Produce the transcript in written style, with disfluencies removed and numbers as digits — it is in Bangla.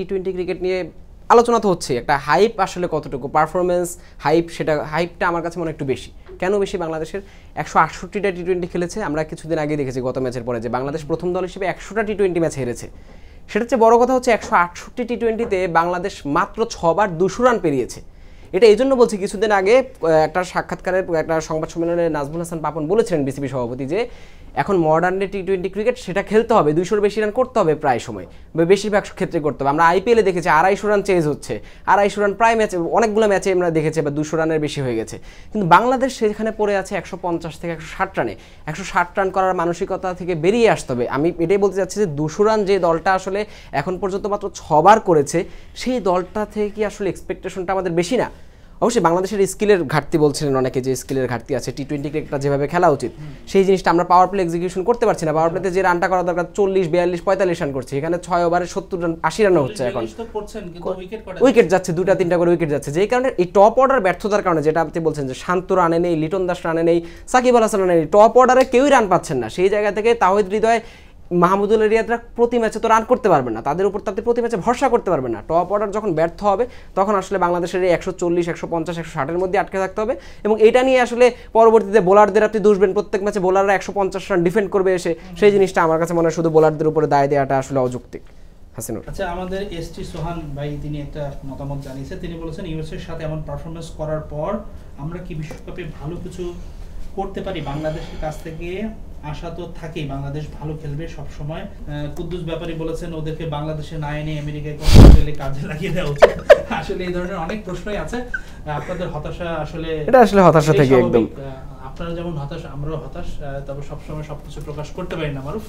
টি-20 ক্রিকেট নিয়ে আলোচনা তো হচ্ছে, একটা হাইপ আসলে কতটুকু পারফরমেন্স হাইপ, সেটা হাইপটা আমার কাছে মনে একটু বেশি। কেন বেশি? বাংলাদেশের 168টা টি-20 খেলেছে, আমরা কিছুদিন আগে দেখেছি গত ম্যাচের পরে যে বাংলাদেশ প্রথম দল হিসেবে 100টা টি-20 ম্যাচ হেরেছে। সেটা হচ্ছে বড় কথা হচ্ছে 168 টি-20তে বাংলাদেশ মাত্র 6 বার 200 রান পেরিয়েছে। এটা এই জন্য বলছি, কিছুদিন আগে একটা সাক্ষাৎকারের একটা সংবাদ সম্মেলনে নাজমুল হাসান পাপন বলেছিলেন বিসিবি সভাপতি যে এখন মডার্ন ডে টি-20 ক্রিকেট সেটা খেলতে হবে, 200-র বেশি রান করতে হবে প্রায় সময়, বেশিরভাগ ক্ষেত্রে করতে হবে। আমরা আইপিএলে দেখেছি 250 রান চেজ হচ্ছে, 250 রান প্রায় ম্যাচে, অনেকগুলো ম্যাচে আমরা দেখেছি বা 200 রানের বেশি হয়ে গেছে। কিন্তু বাংলাদেশ সেখানে পড়ে আছে 150 থেকে 160 রানে। 160 রান করার মানসিকতা থেকে বেরিয়ে আসতে হবে। আমি এটাই বলতে চাচ্ছি যে 200 রান যে দলটা আসলে এখন পর্যন্ত মাত্র 6 বার করেছে, সেই দলটা থেকে কি আসলে এক্সপেকটেশনটা আমাদের বেশি না? অবশ্যই বাংলাদেশের স্কিলের ঘাটতি বলছিলেন অনেকে, যে স্কিলের ঘাটতি আছে, টি-20 ক্রিকেটটা যেভাবে খেলা উচিত সেই জিনিসটা আমরা পাওয়ার প্লে এক্সিকিউশন করতে পারছি না। পাওয়ার প্লেতে যে রানটা করা দরকার 40, 42, 45 রান করছে, এখানে 6 ওভারে 70 রান 80 রানও হচ্ছে। এখন উইকেট যাচ্ছে, 2-3টা করে উইকেট যাচ্ছে, যেই কারণে এই টপ অর্ডার ব্যর্থতার কারণে, যেটা আপনি বলছেন যে শান্ত রানে নেই, লিটন দাস রানে নেই, সাকিব আল হাসান রানে নেই, টপ অর্ডারে কেউই রান পাচ্ছেন না। সেই জায়গা থেকে তাওহিদ হৃদয়, মাহমুদুল রিয়াদরা প্রতি ম্যাচে তো রান করতে পারবে না, তাদের উপর তাদের প্রতি ম্যাচে ভরসা করতে পারবে না। টপ অর্ডার যখন ব্যর্থ হবে তখন আসলে বাংলাদেশের এই 140, 150, 160-এর মধ্যে আটকে থাকতে হবে। এবং এটা নিয়ে আসলে পরবর্তীতে বোলারদের আপনি দুষবেন, প্রত্যেক ম্যাচে বোলাররা 150 রান ডিফেন্ড করবে এসে, সেই জিনিসটা আমার কাছে মনে হয় শুধু বোলারদের উপরে দায় দেওয়াটা আসলে অযৌক্তিক। হাসিনুর, আচ্ছা, আমাদের এসটি সোহান ভাই তিনি একটা মতামত জানিয়েছে, তিনি বলেছেন ইউএস এর সাথে এমন পারফরমেন্স করার পর আমরা কি বিশ্বকাপে ভালো কিছু করতে পারি? বাংলাদেশের কাছ থেকে আশা তো থাকেই, বাংলাদেশ ভালো খেলবে সব সময়। কুদ্দুস ব্যাপারী বলেছেন ওদেরকে বাংলাদেশে না এনে আমেরিকায় কোনো হোটেলে কাজে লাগিয়ে দেওয়া উচিত। আসলে এই ধরনের অনেক প্রশ্নই আছে। আপনাদের হতাশা আসলে, এটা আসলে হতাশা থেকে একদম, আপনারা যেমন হতাশ আমরাও হতাশ, তবে সবসময় সবকিছু প্রকাশ করতে পারি না। মারুফ।